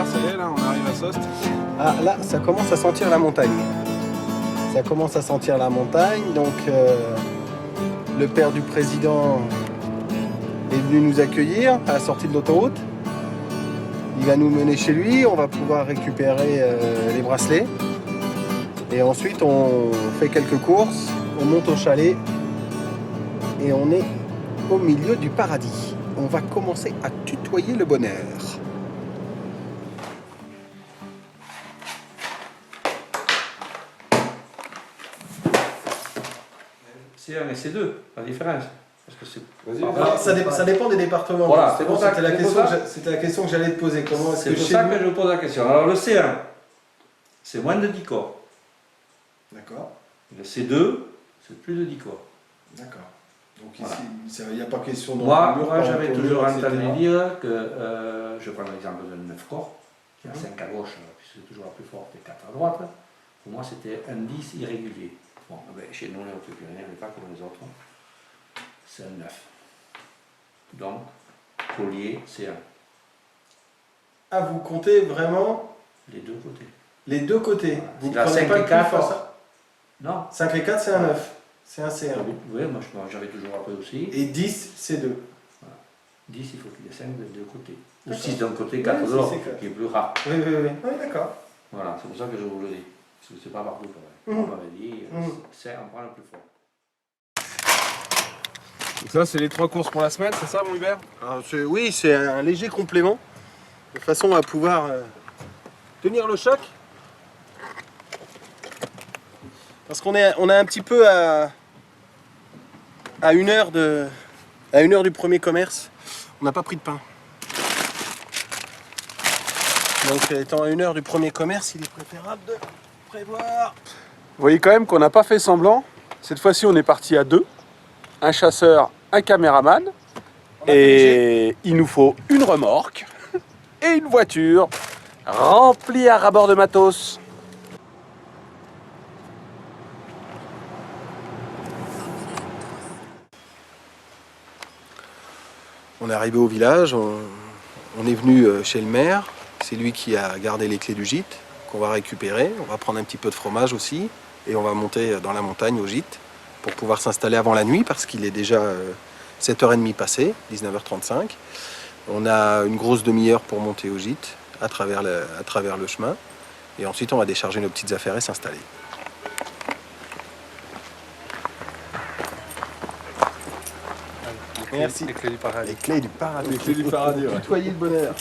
Hubert, ça y est, là, on arrive à Sost. Ah, là, ça commence à sentir la montagne. Ça commence à sentir la montagne, donc le père du président est venu nous accueillir à la sortie de l'autoroute. Il va nous mener chez lui, on va pouvoir récupérer les bracelets. Et ensuite, on fait quelques courses, on monte au chalet et on est au milieu du paradis. On va commencer à tutoyer le bonheur. C1 et C2, la différence. Parce que c'est... Alors, ça dépend des départements. Voilà, c'est pour ça c'était la question que j'allais te poser. Comment est-ce C'est que pour chez ça vous... que je vous pose la question. Alors le C1, c'est moins de 10 corps. D'accord. Le C2, c'est plus de 10 corps. D'accord. Donc Voilà. ici, il n'y a pas question de... Moi j'avais toujours entendu dire que, je prends l'exemple d'un 9 corps, qui a 5 à gauche, puisque c'est toujours la plus forte, et 4 à droite. Pour moi, c'était un 10 irrégulier. Bon, ben, chez nous, les Hautes-Pyrénées, on n'est pas comme les autres. C'est un 9. Donc, collier, c'est 1. Ah, vous comptez vraiment Les deux côtés. les deux côtés. Voilà. Vous Si la prenez 5 pas et le plus 4, fort. non. 5 et 4, c'est un 9. C'est un C1. Oui, moi j'avais toujours appris aussi. Et 10, c'est 2. Voilà. 10, il faut qu'il y ait 5 des deux côtés. Ou D'accord. 6 d'un côté, 4 Oui, de si, l'autre, c'est clair. qui est plus rare. Oui, d'accord. Voilà, c'est pour ça que je vous le dis. Parce que c'est pas partout pareil. Mhm. On m'avait dit, c'est on prend le plus fort. Donc ça, c'est les 3 courses pour la semaine, c'est ça, mon Hubert? Alors, oui, c'est un léger complément, de façon à pouvoir tenir le choc. Parce qu'on est un petit peu à 1 heure du premier commerce. On n'a pas pris de pain. Donc étant à 1 heure du premier commerce, il est préférable de prévoir. Vous voyez quand même qu'on n'a pas fait semblant. Cette fois-ci, on est parti à 2. Un chasseur, un caméraman. Et il nous faut une remorque et une voiture remplie à ras-bord de matos. On est arrivé au village, on est venu chez le maire. C'est lui qui a gardé les clés du gîte qu'on va récupérer. On va prendre un petit peu de fromage aussi et on va monter dans la montagne au gîte pour pouvoir s'installer avant la nuit parce qu'il est déjà 7h30 passé, 19h35. On a une grosse demi-heure pour monter au gîte à travers le chemin et ensuite on va décharger nos petites affaires et s'installer. Merci. Les clés du paradis. Les clés du paradis. Les clés du paradis, ouais. Tutoyer le bonheur.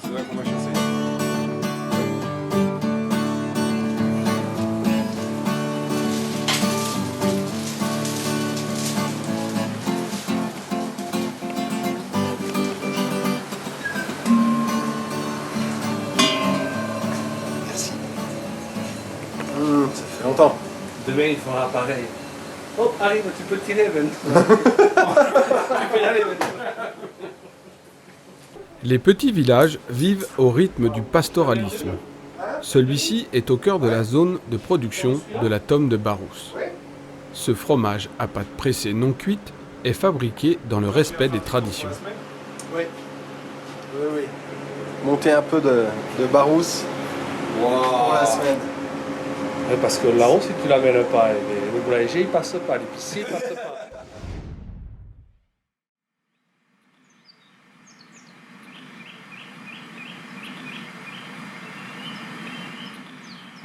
C'est là qu'on va chasser. Merci. Ça fait longtemps. Demain, il fera pareil. Oh, arrive, tu peux tirer maintenant. Tu peux y aller maintenant. Les petits villages vivent au rythme du pastoralisme. Celui-ci est au cœur de la zone de production de la tome de Barousse. Ce fromage à pâte pressée non cuite est fabriqué dans le respect des traditions. Oui. Monter un peu de Barousse pour la semaine. Ouais, parce que là-haut, si tu l'amènes pas, le boulanger il passe pas, l'épicier il passe pas.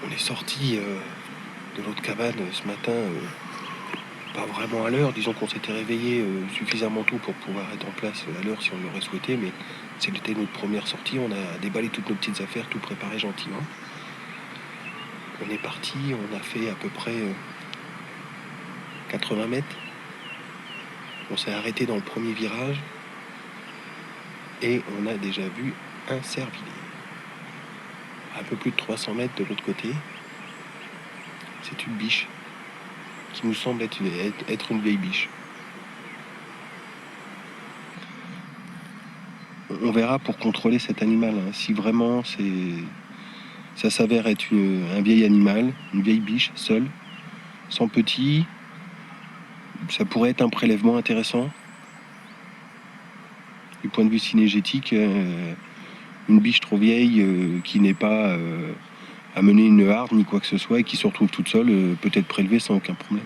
On est sorti de l'autre cabane ce matin, pas vraiment à l'heure. Disons qu'on s'était réveillé suffisamment tôt pour pouvoir être en place à l'heure si on l'aurait souhaité, mais c'était notre première sortie. On a déballé toutes nos petites affaires, tout préparé gentiment. On est parti, on a fait à peu près 80 mètres. On s'est arrêté dans le premier virage et on a déjà vu un cervidé. Un peu plus de 300 mètres de l'autre côté, c'est une biche qui nous semble être une vieille biche. On verra pour contrôler cet animal, hein, si vraiment ça s'avère être un vieil animal, une vieille biche seule, sans petit, ça pourrait être un prélèvement intéressant. Du point de vue cinégétique, une biche trop vieille qui n'est pas à mener une harde ni quoi que ce soit et qui se retrouve toute seule peut être prélevée sans aucun problème.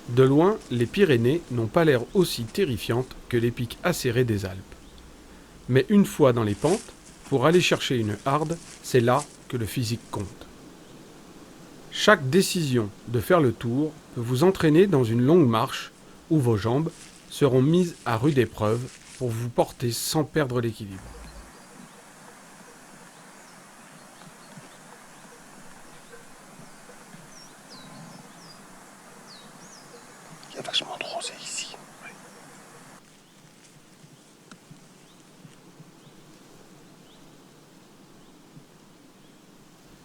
De loin, les Pyrénées n'ont pas l'air aussi terrifiantes que les pics acérés des Alpes. Mais une fois dans les pentes, pour aller chercher une harde, c'est là que le physique compte. Chaque décision de faire le tour peut vous entraîner dans une longue marche où vos jambes seront mises à rude épreuve pour vous porter sans perdre l'équilibre. Il y a vachement de rosée ici. Ouais.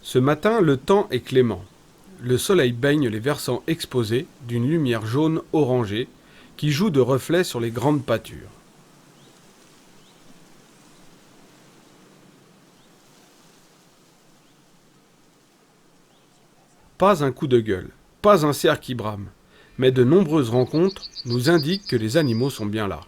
Ce matin, le temps est clément. Le soleil baigne les versants exposés d'une lumière jaune orangée qui joue de reflets sur les grandes pâtures. Pas un coup de gueule, pas un cerf qui brame, mais de nombreuses rencontres nous indiquent que les animaux sont bien là.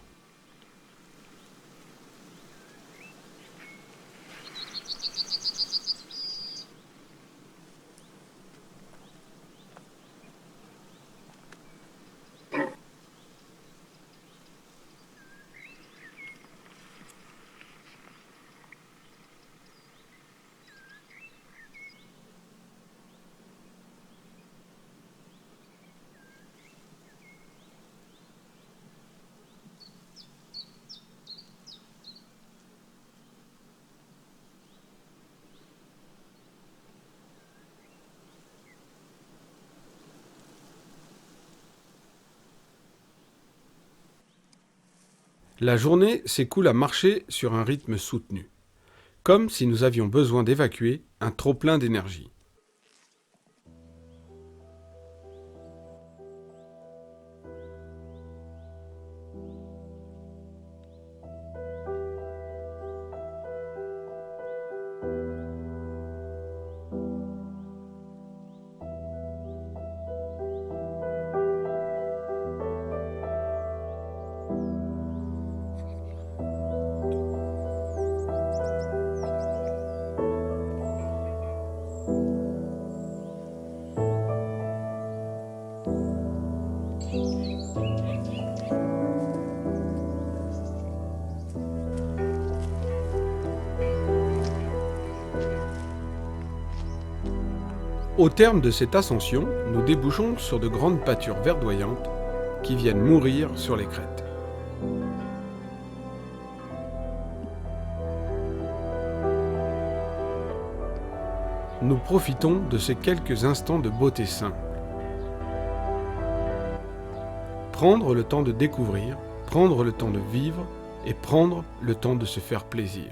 La journée s'écoule à marcher sur un rythme soutenu, comme si nous avions besoin d'évacuer un trop-plein d'énergie. Au terme de cette ascension, nous débouchons sur de grandes pâtures verdoyantes qui viennent mourir sur les crêtes. Nous profitons de ces quelques instants de beauté simple. Prendre le temps de découvrir, prendre le temps de vivre et prendre le temps de se faire plaisir.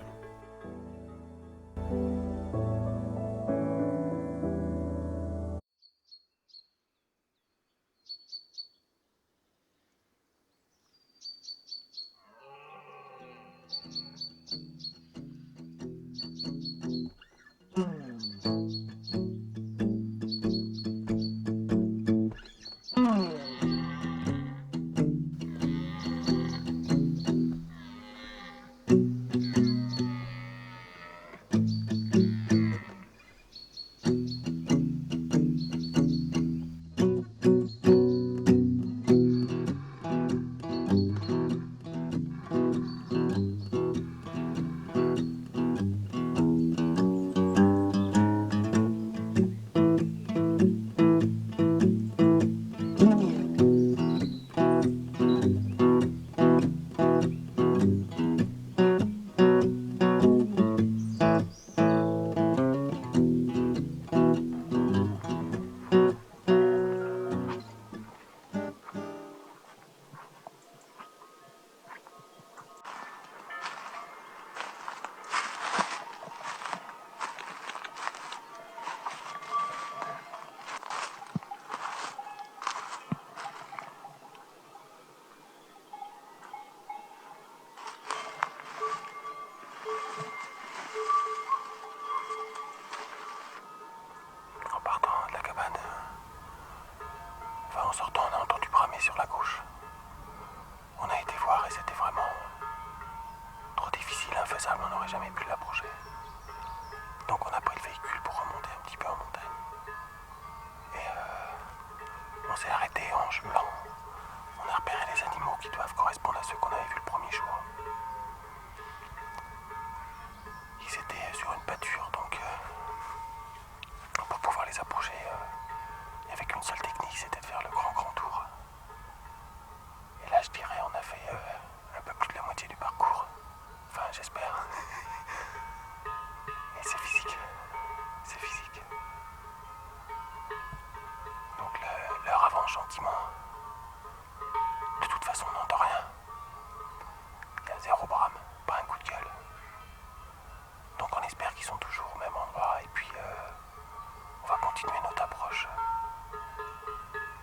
en sortant, on a entendu bramer sur la gauche. On a été voir et c'était vraiment trop difficile, infaisable, on n'aurait jamais pu l'approcher. Donc on a pris le véhicule pour remonter un petit peu en montagne. Et on s'est arrêté en jumelant. On a repéré les animaux qui doivent correspondre à ceux qu'on avait vus le premier jour. Ils étaient sur une pâture, donc pour pouvoir les approcher, il n'y avait qu'une seule technique, c'était de faire le grand tour. Et là, je dirais, on a fait un peu plus de la moitié du parcours. Enfin, j'espère. Et c'est physique. C'est physique. Donc l'heure avance gentiment. De toute façon, on n'entend rien. Il y a zéro brame, pas un coup de gueule. Donc on espère qu'ils sont toujours au même endroit et puis on va continuer notre approche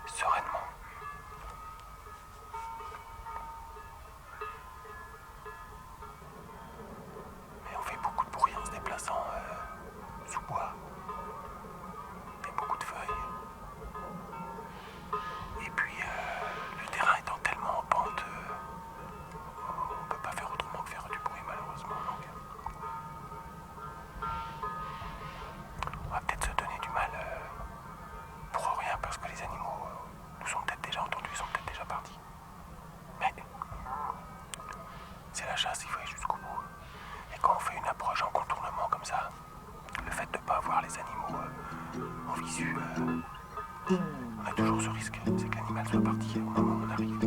sereinement. Mais on fait beaucoup de bruit en se déplaçant sous bois. Il y a beaucoup de feuilles. Et puis le terrain étant tellement en pente, on peut pas faire autrement que faire du bruit malheureusement. Donc, on va peut-être se donner du mal pour rien parce que les animaux nous ont peut-être déjà entendus, ils sont peut-être déjà partis. Mais c'est la chasse, il faut aller jusqu'au bout. Et quand on fait une approche en contournement comme ça, le fait de ne pas voir les animaux en visu, on a toujours ce risque, c'est que l'animal soit parti au moment où on arrive.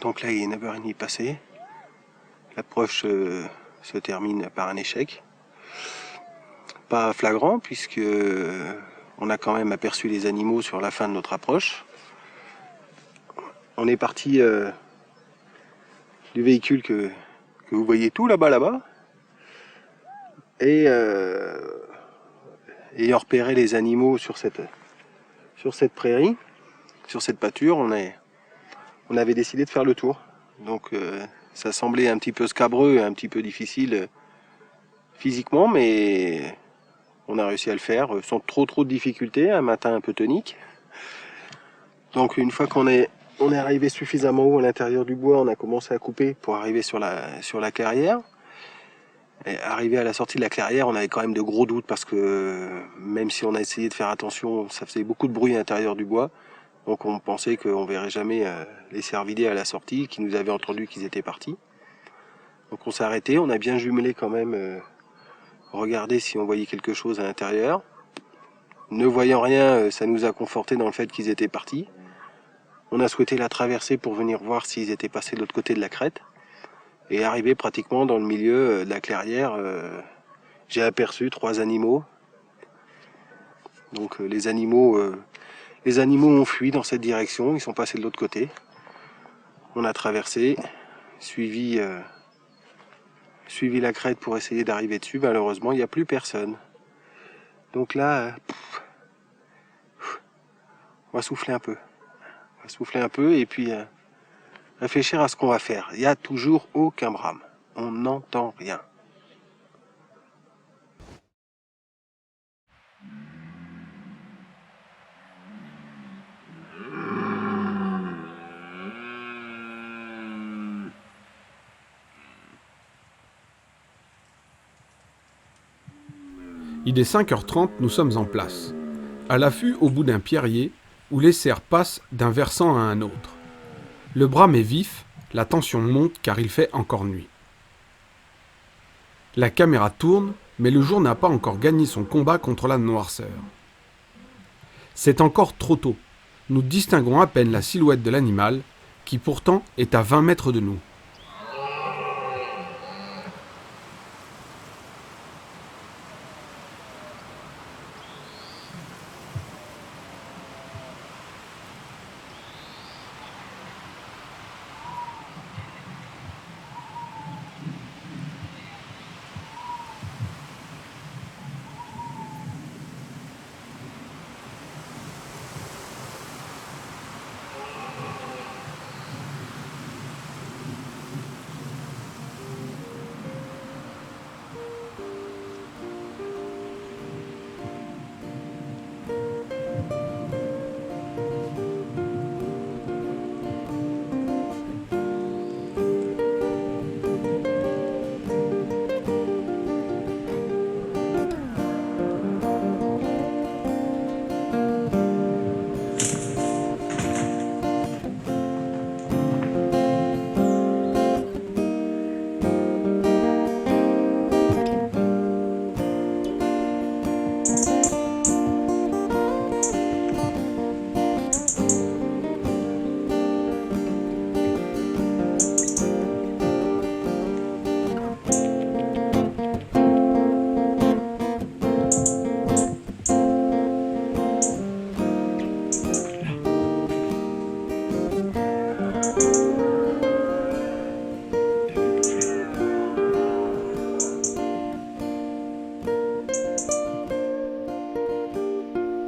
Donc là, il est 9h30 passé. L'approche se termine par un échec. Pas flagrant, puisque on a quand même aperçu les animaux sur la fin de notre approche. On est parti du véhicule que vous voyez tout là-bas. Et ayant repéré les animaux sur cette prairie, sur cette pâture, on avait décidé de faire le tour. Donc ça semblait un petit peu scabreux et un petit peu difficile physiquement, mais on a réussi à le faire sans trop de difficultés, un matin un peu tonique. Donc une fois qu'on est arrivé suffisamment haut à l'intérieur du bois, on a commencé à couper pour arriver sur la clairière. Et arrivé à la sortie de la clairière, on avait quand même de gros doutes parce que même si on a essayé de faire attention, ça faisait beaucoup de bruit à l'intérieur du bois. Donc on pensait qu'on verrait jamais les cervidés à la sortie, qui nous avaient entendu qu'ils étaient partis. Donc on s'est arrêté, on a bien jumelé quand même, regardé si on voyait quelque chose à l'intérieur. Ne voyant rien, ça nous a conforté dans le fait qu'ils étaient partis. On a souhaité la traverser pour venir voir s'ils étaient passés de l'autre côté de la crête. Et arrivé pratiquement dans le milieu de la clairière, j'ai aperçu 3 animaux. Donc les animaux ont fui dans cette direction, ils sont passés de l'autre côté. On a traversé, suivi la crête pour essayer d'arriver dessus. Malheureusement, il n'y a plus personne. Donc là, on va souffler un peu. Et puis réfléchir à ce qu'on va faire. Il n'y a toujours aucun brame. On n'entend rien. Il est 5h30, nous sommes en place, à l'affût au bout d'un pierrier où les cerfs passent d'un versant à un autre. Le brame est vif, la tension monte car il fait encore nuit. La caméra tourne, mais le jour n'a pas encore gagné son combat contre la noirceur. C'est encore trop tôt. Nous distinguons à peine la silhouette de l'animal, qui pourtant est à 20 mètres de nous.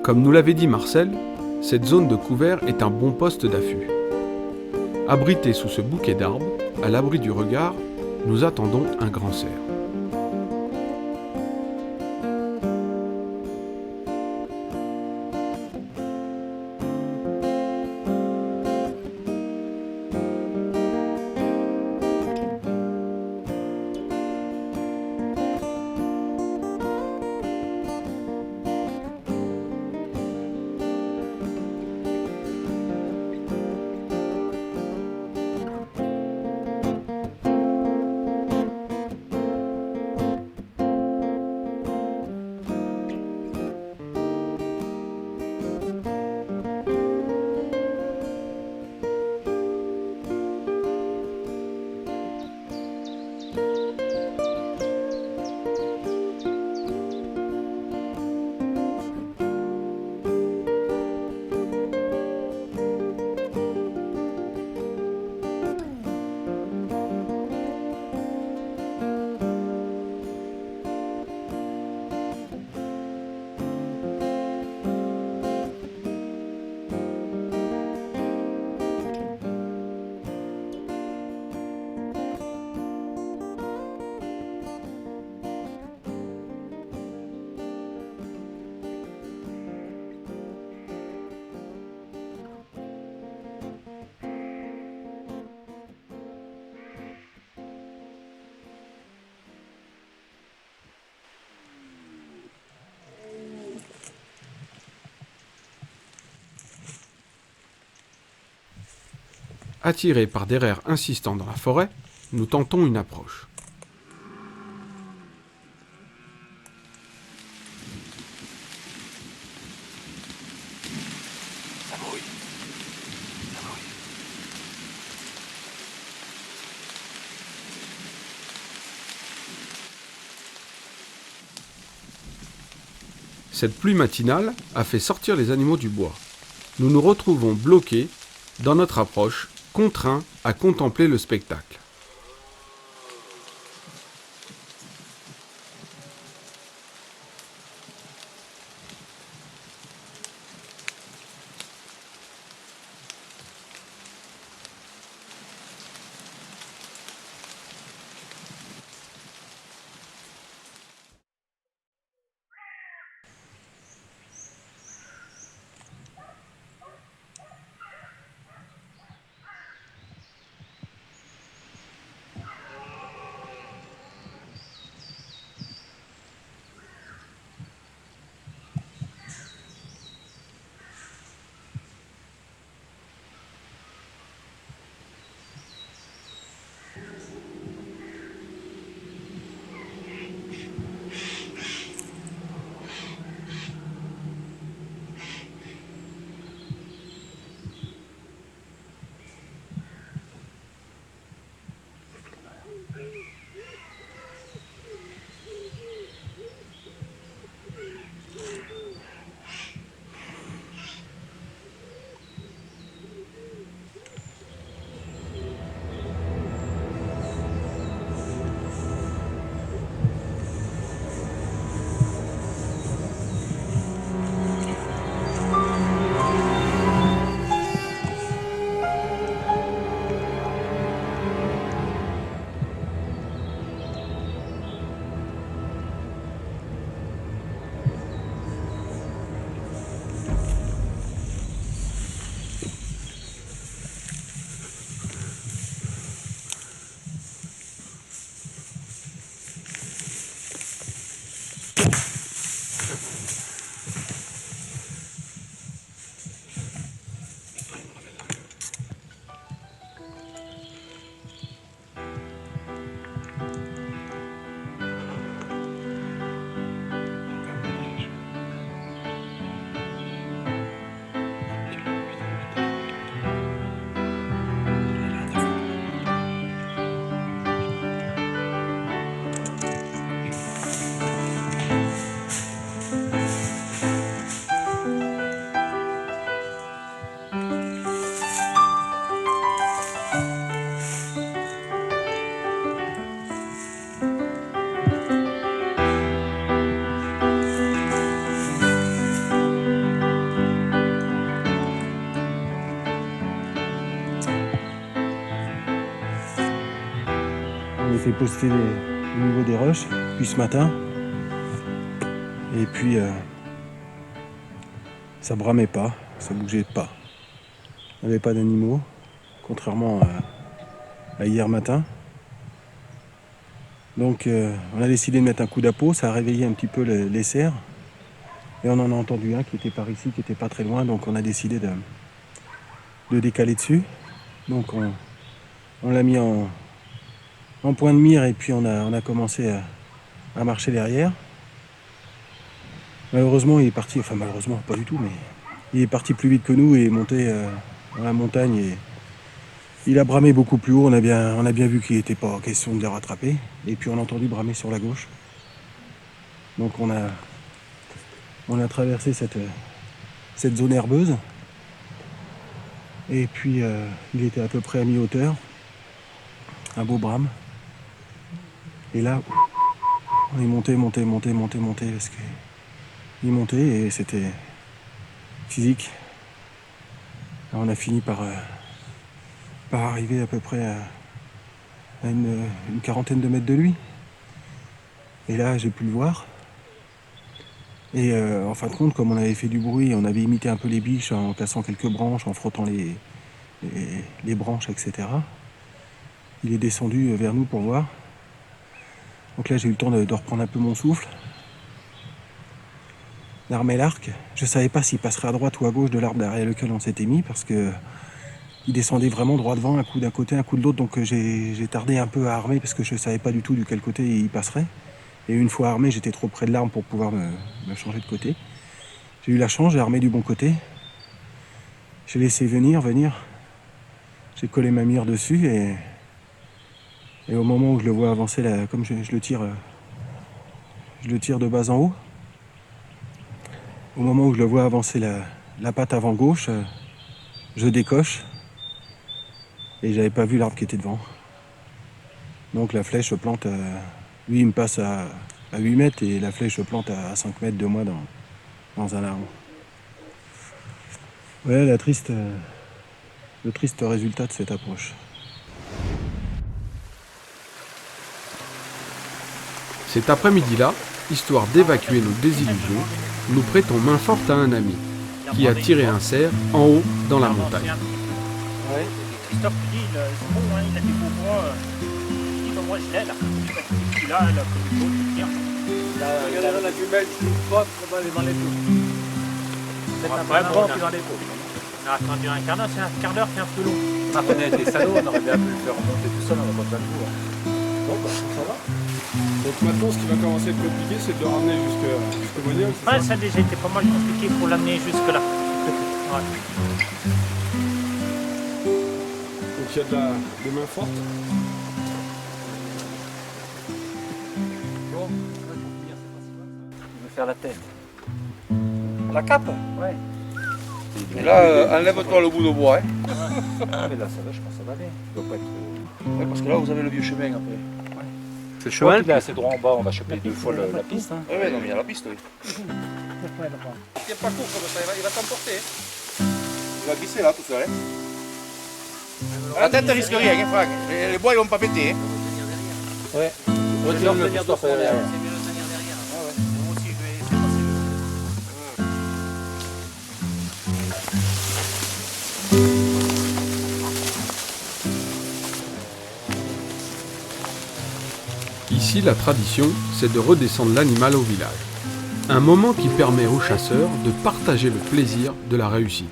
Comme nous l'avait dit Marcel, cette zone de couvert est un bon poste d'affût. Abrités sous ce bouquet d'arbres, à l'abri du regard, nous attendons un grand cerf. Attirés par des rères insistants dans la forêt, nous tentons une approche. Ça mouille. Cette pluie matinale a fait sortir les animaux du bois. Nous nous retrouvons bloqués dans notre approche, contraints à contempler le spectacle. On était posté au niveau des rushs depuis ce matin. Et puis ça bramait pas, ça bougeait pas. Il n'y avait pas d'animaux, contrairement à hier matin. Donc on a décidé de mettre un coup d'appôt, ça a réveillé un petit peu les cerfs. Et on en a entendu un qui était par ici, qui était pas très loin, donc on a décidé de décaler dessus. Donc on l'a mis en point de mire et puis on a commencé à marcher derrière. Malheureusement il est parti, enfin malheureusement pas du tout, mais il est parti plus vite que nous et est monté dans la montagne et il a bramé beaucoup plus haut. On a bien vu qu'il n'était pas question de le rattraper. Et puis on a entendu bramer sur la gauche. Donc on a traversé cette zone herbeuse. Et puis il était à peu près à mi-hauteur. Un beau brame. Et là, on est monté parce qu'il montait et c'était physique. Là, on a fini par arriver à peu près à une quarantaine de mètres de lui. Et là, j'ai pu le voir. Et en fin de compte, comme on avait fait du bruit, on avait imité un peu les biches en cassant quelques branches, en frottant les branches, etc. Il est descendu vers nous pour voir. Donc là, j'ai eu le temps de reprendre un peu mon souffle, d'armer l'arc. Je ne savais pas s'il passerait à droite ou à gauche de l'arbre derrière lequel on s'était mis, parce que il descendait vraiment droit devant, un coup d'un côté, un coup de l'autre. Donc j'ai tardé un peu à armer, parce que je ne savais pas du tout de quel côté il passerait. Et une fois armé, j'étais trop près de l'arbre pour pouvoir me changer de côté. J'ai eu la chance, j'ai armé du bon côté. J'ai laissé venir. J'ai collé ma mire dessus et au moment où je le vois avancer, là, comme je le tire de bas en haut, au moment où je le vois avancer la patte avant gauche, je décoche et j'avais pas vu l'arbre qui était devant. Donc la flèche plante, lui il me passe à 8 mètres et la flèche plante à 5 mètres de moi dans un arbre. Voilà le triste résultat de cette approche. Cet après-midi-là, histoire d'évacuer nos désillusions, nous prêtons main forte à un ami qui a tiré un cerf en haut dans la montagne. Ouais. Christophe dit, c'est bon, hein, il a des beaux bras. Je dis, moi je l'ai là. Celui-là, comme il faut, je tiens. Regardez la plus belle, je trouve pas, probablement les deux. C'est un vrai bras dans les peaux. On a attendu un quart d'heure, c'est un quart d'heure qui est un peu long. On a été salauds, on aurait bien pu le faire remonter tout seul, on n'a pas besoin de vous. Bon, bah, ça va. Donc maintenant, ce qui va commencer à être compliqué, c'est de le ramener jusqu'au Monium. Ouais, ça a déjà été pas mal compliqué pour l'amener jusque là. Ouais. Donc il y a des mains fortes. Bon, on va faire la tête. La cape? Ouais. Et là, enlève-toi le bout de bois. Hein. Ah, mais là, ça va, je pense que ça va aller. Ça doit pas être... Ouais, parce que là, vous avez le vieux chemin après. C'est le chemin. Il est assez droit en bas, on va choper 2 fois la piste. Hein. Ouais, non, mais il y a la piste, oui. Il est pas court comme ça, il va t'emporter. Il va glisser là tout seul. Hein. La tête ne risque rien, hein, Franck. Les bois, ils vont pas péter. Hein. Ouais. Retire le tenir 2 fois derrière. Ici, la tradition, c'est de redescendre l'animal au village. Un moment qui permet aux chasseurs de partager le plaisir de la réussite.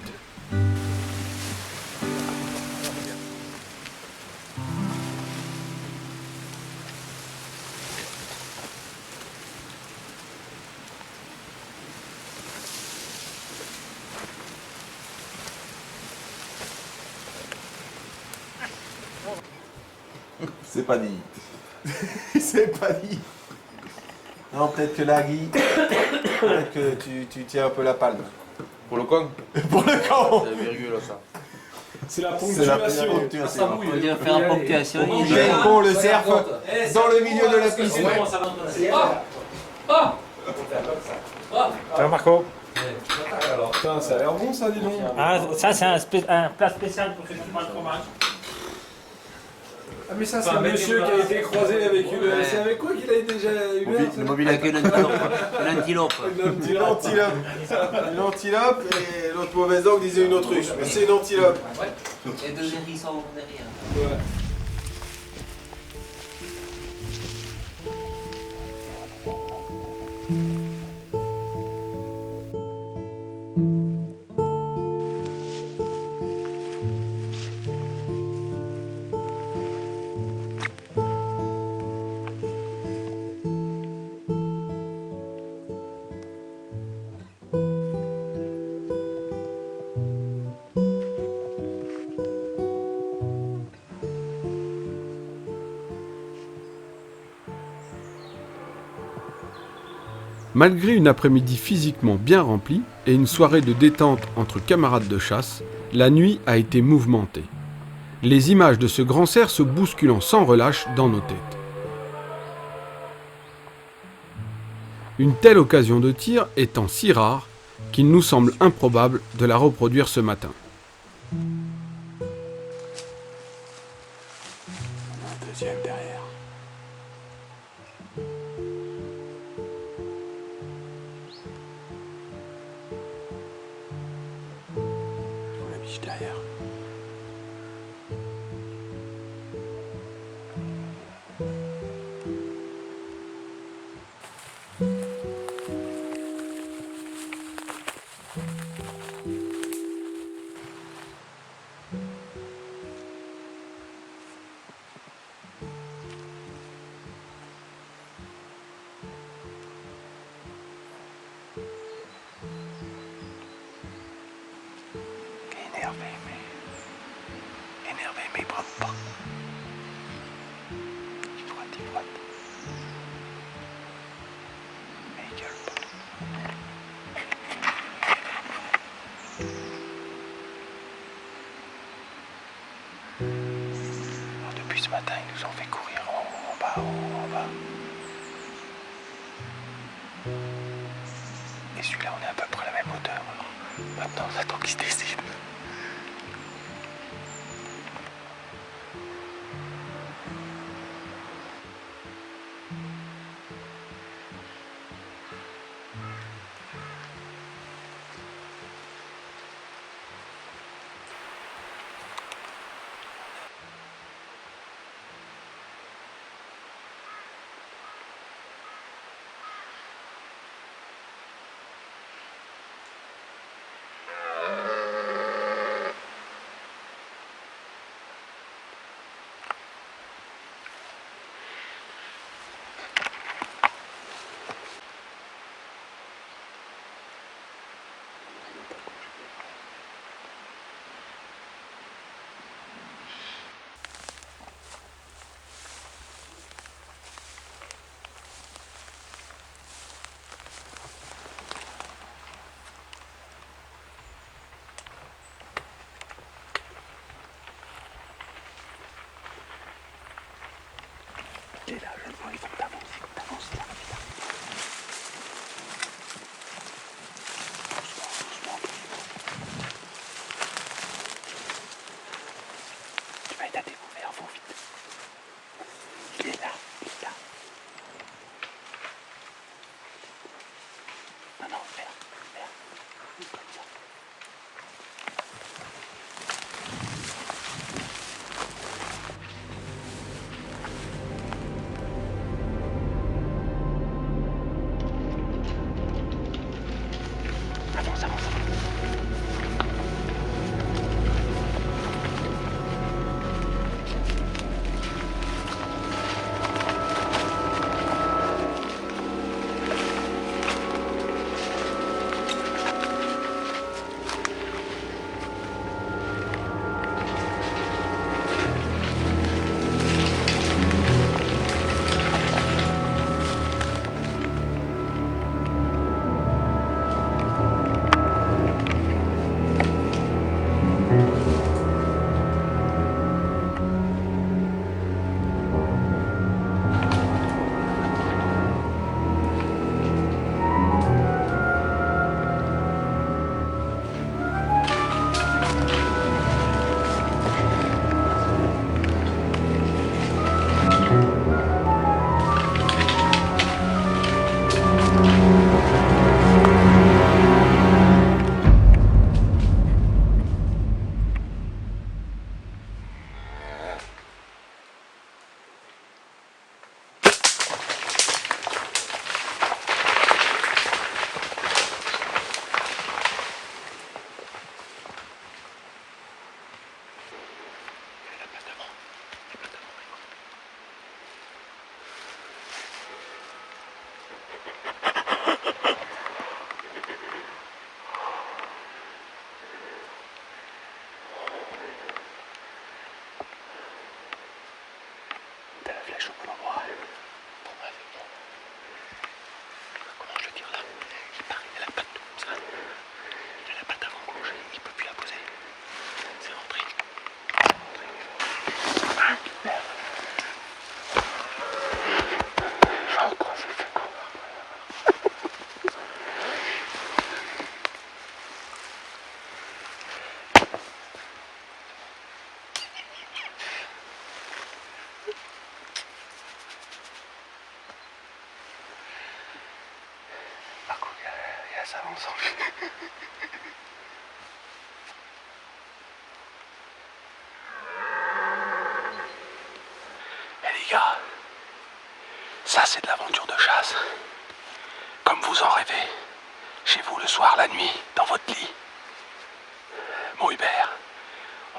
C'est pas dit. C'est pas dit. Non, peut-être que là, Guy, peut-être que tu tiens un peu la palme. Pour le con. Pour le camp. C'est la virgule ça. C'est la C'est la ponctuation. ponctuation. On vient faire la ponctuation. Il est con le cerf dans le milieu de la piste. Ciao Marco. Putain, ça a l'air bon ça, dis donc. Ah, ça c'est un plat spécial pour ceux qui mangent le fromage. Ah mais ça c'est un monsieur qui a été croisé avec une... Ouais. C'est avec quoi qu'il a déjà eu Le mobile avec une antilope. Une antilope. Une antilope et l'autre mauvaise langue disait une autruche. Mais c'est une antilope. Et deux hérissons derrière. Ouais. Malgré une après-midi physiquement bien remplie et une soirée de détente entre camarades de chasse, la nuit a été mouvementée. Les images de ce grand cerf se bousculant sans relâche dans nos têtes. Une telle occasion de tir étant si rare qu'il nous semble improbable de la reproduire ce matin. Un deuxième derrière. La biche derrière. Énervé, mais il brame pas. Il frotte. Mais il gueule pas. Alors depuis ce matin, ils nous ont fait courir en bas. Et celui-là, on est à peu près à la même hauteur. Alors, maintenant, on attend qu'il se décide. Il est là, je le vois, il faut que t'avances là. Doucement. Tu vas être à découvert, faut vite. Il est là. Non, vers. Comme ça. vachement bon endroit. Bon, bref, bon. Comment je le dire là? Il paraît, il a la patte comme ça. Il a la patte avant gauche, il peut plus la poser. C'est rentré. Merde. Marco, il y a ça avance en vue. Eh les gars, ça c'est de l'aventure de chasse. Comme vous en rêvez, chez vous le soir, la nuit, dans votre lit. Mon Hubert,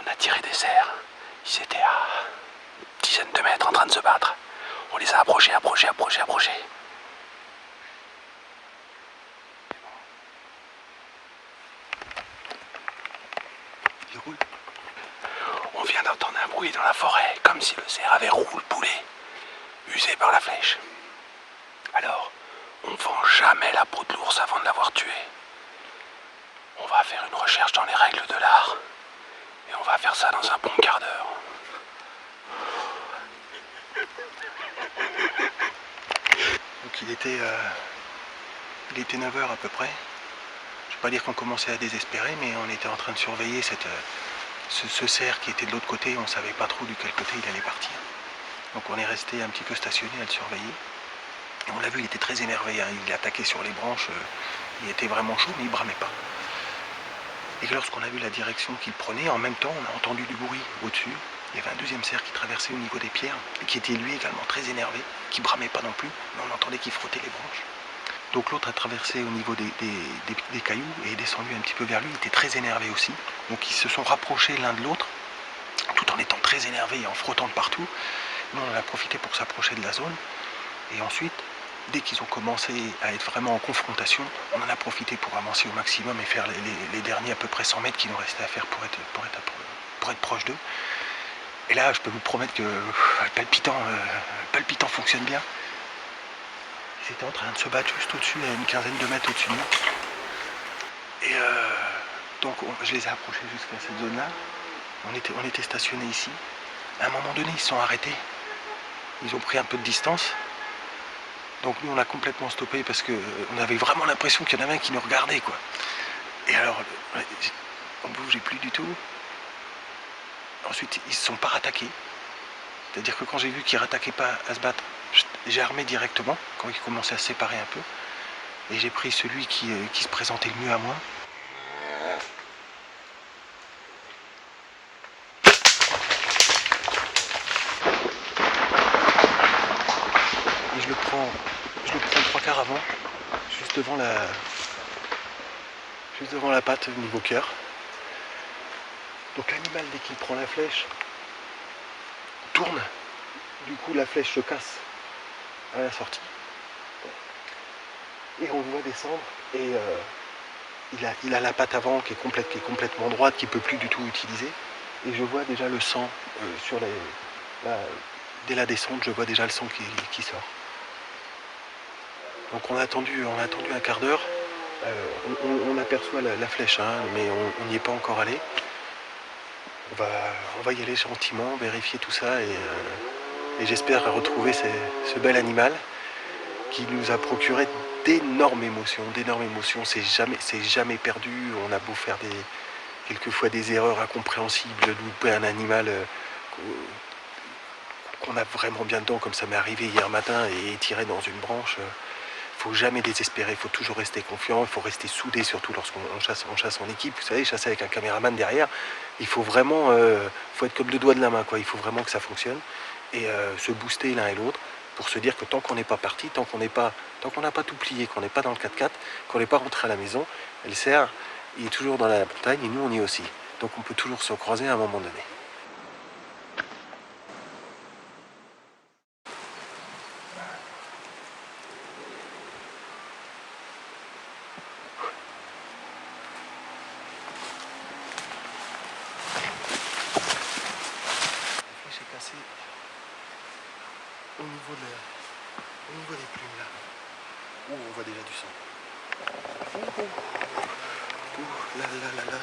on a tiré des cerfs. Ils étaient à une dizaine de mètres en train de se battre. On les a approchés. Il roule. On vient d'entendre un bruit dans la forêt, comme si le cerf avait roulé le poulet, usé par la flèche. Alors, on vend jamais la peau de l'ours avant de l'avoir tué. On va faire une recherche dans les règles de l'art. Et on va faire ça dans un bon quart d'heure. Donc il était 9 h à peu près. Je ne vais pas dire qu'on commençait à désespérer, mais on était en train de surveiller ce cerf qui était de l'autre côté. On ne savait pas trop de quel côté il allait partir. Donc on est resté un petit peu stationné à le surveiller. Et on l'a vu, il était très énervé, hein. Il attaquait sur les branches, il était vraiment chaud, mais il bramait pas. Et lorsqu'on a vu la direction qu'il prenait, en même temps, on a entendu du bruit au-dessus. Il y avait un deuxième cerf qui traversait au niveau des pierres, et qui était lui également très énervé, qui bramait pas non plus, mais on entendait qu'il frottait les branches. Donc l'autre a traversé au niveau des cailloux et est descendu un petit peu vers lui, il était très énervé aussi. Donc ils se sont rapprochés l'un de l'autre, tout en étant très énervés et en frottant de partout. Nous on en a profité pour s'approcher de la zone, et ensuite, dès qu'ils ont commencé à être vraiment en confrontation, on en a profité pour avancer au maximum et faire les derniers à peu près 100 mètres qu'il nous restait à faire pour être proche d'eux. Et là, je peux vous promettre que le palpitant fonctionne bien. Ils étaient en train de se battre juste au-dessus, à une quinzaine de mètres au-dessus de nous. Et donc, je les ai approchés jusqu'à cette zone-là. On était stationnés ici. À un moment donné, ils se sont arrêtés. Ils ont pris un peu de distance. Donc nous on a complètement stoppé parce qu'on avait vraiment l'impression qu'il y en avait un qui nous regardait quoi. Et alors on bougeait plus du tout. Ensuite ils se sont pas rattaqués. C'est-à-dire que quand j'ai vu qu'ils rattaquaient pas à se battre, j'ai armé directement quand ils commençaient à se séparer un peu. Et j'ai pris celui qui se présentait le mieux à moi. Et je le prends 3/4 avant, juste devant la patte au niveau cœur. Donc l'animal dès qu'il prend la flèche tourne, du coup la flèche se casse à la sortie. Et on le voit descendre et il a la patte avant qui est complètement droite, qu'il ne peut plus du tout utiliser. Et je vois déjà le sang dès la descente, je vois déjà le sang qui sort. Donc on a attendu un quart d'heure, on aperçoit la flèche, hein, mais on n'y est pas encore allé. On va y aller gentiment, vérifier tout ça et j'espère retrouver ce bel animal qui nous a procuré d'énormes émotions. C'est jamais perdu. On a beau faire quelquefois des erreurs incompréhensibles, louper un animal qu'on a vraiment bien dedans, comme ça m'est arrivé hier matin, et tirer dans une branche. Il ne faut jamais désespérer, il faut toujours rester confiant, il faut rester soudé, surtout lorsqu'on chasse en équipe. Vous savez, chasser avec un caméraman derrière, il faut vraiment faut être comme deux doigts de la main, quoi. Il faut vraiment que ça fonctionne et se booster l'un et l'autre pour se dire que tant qu'on n'est pas parti, tant qu'on n'a pas tout plié, qu'on n'est pas dans le 4x4, qu'on n'est pas rentré à la maison, le cerf, il est toujours dans la montagne et nous on y est aussi. Donc on peut toujours se croiser à un moment donné. au niveau des plumes là. Oh, on voit déjà du sang. Là là là là.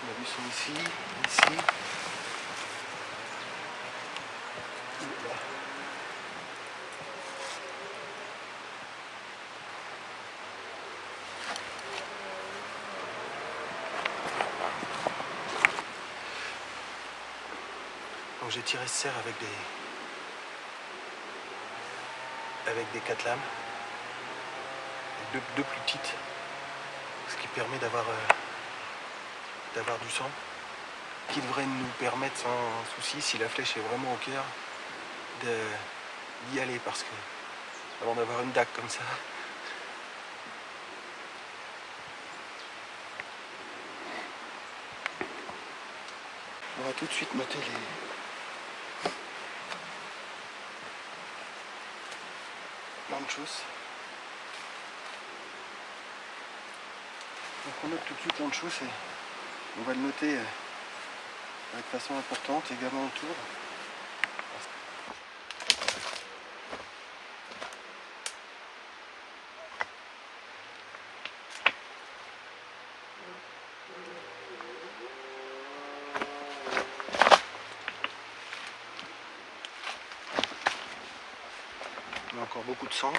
On a du sang ici, ici. Là. Donc j'ai tiré ce cerf avec des 4 lames, deux plus petites, ce qui permet d'avoir du sang, qui devrait nous permettre sans souci, si la flèche est vraiment au cœur, d'y aller, parce que avant d'avoir une dague comme ça, on va tout de suite noter l'anchos. Donc on note tout de suite l'anchos et on va le noter de façon importante également autour. On a encore beaucoup de sang.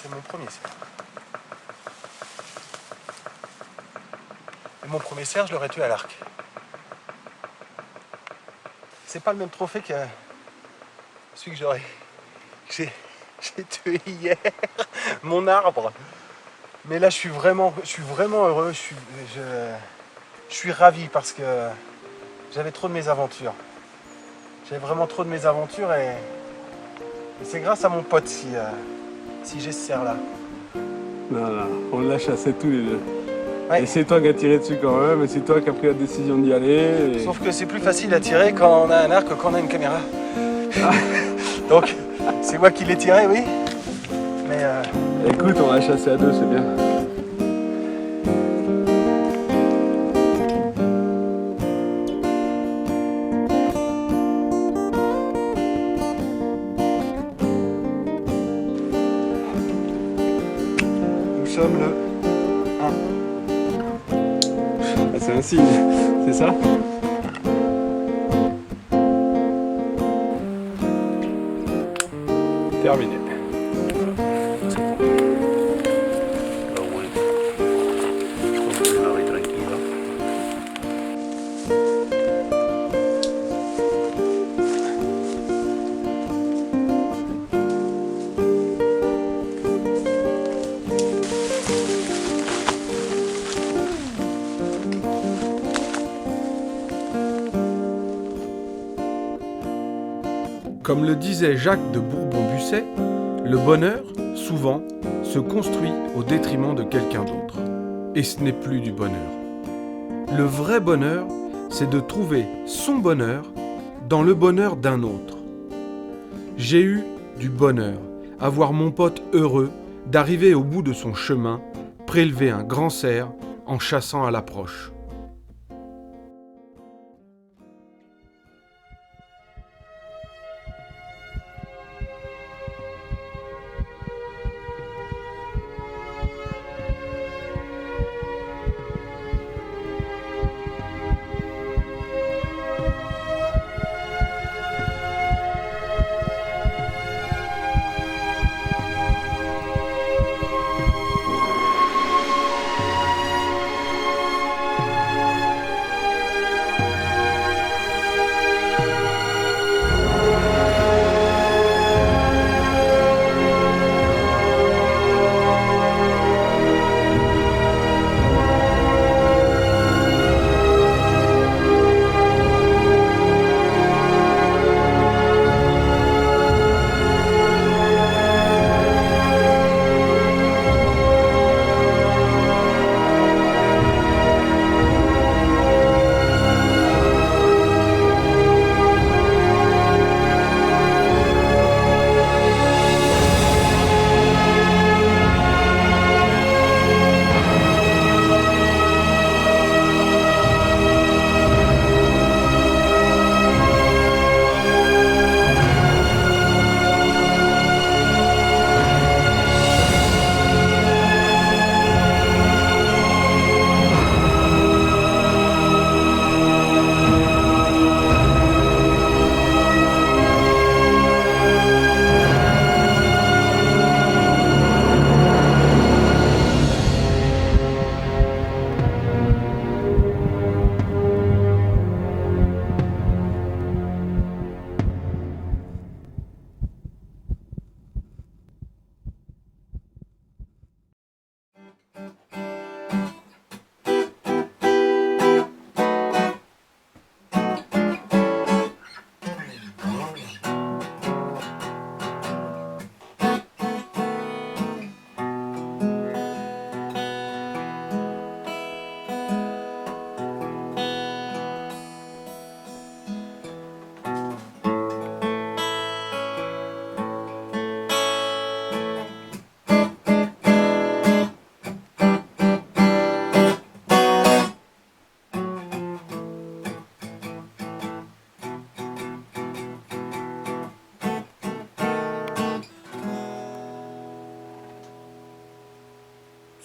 C'est mon premier cerf. Et mon premier cerf, je l'aurais tué à l'arc. C'est pas le même trophée que celui que j'ai tué hier, mon arbre. Mais là, je suis vraiment heureux. Je suis ravi parce que j'avais trop de mésaventures. J'avais vraiment trop de mésaventures et c'est grâce à mon pote si j'ai ce cerf-là. Non, on l'a chassé tous les deux. Ouais. Et c'est toi qui as tiré dessus quand même, et c'est toi qui as pris la décision d'y aller. Et... Sauf que c'est plus facile à tirer quand on a un arc que quand on a une caméra. Donc, c'est moi qui l'ai tiré, oui. Mais écoute, on l'a chassé à deux, c'est bien. nous sommes le 1. Ah, c'est un signe, c'est ça? Terminé. Comme le disait Jacques de Bourbon-Busset, le bonheur, souvent, se construit au détriment de quelqu'un d'autre. Et ce n'est plus du bonheur. Le vrai bonheur, c'est de trouver son bonheur dans le bonheur d'un autre. J'ai eu du bonheur à voir mon pote heureux d'arriver au bout de son chemin, prélever un grand cerf en chassant à l'approche.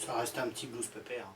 Ça reste un petit blues pépère.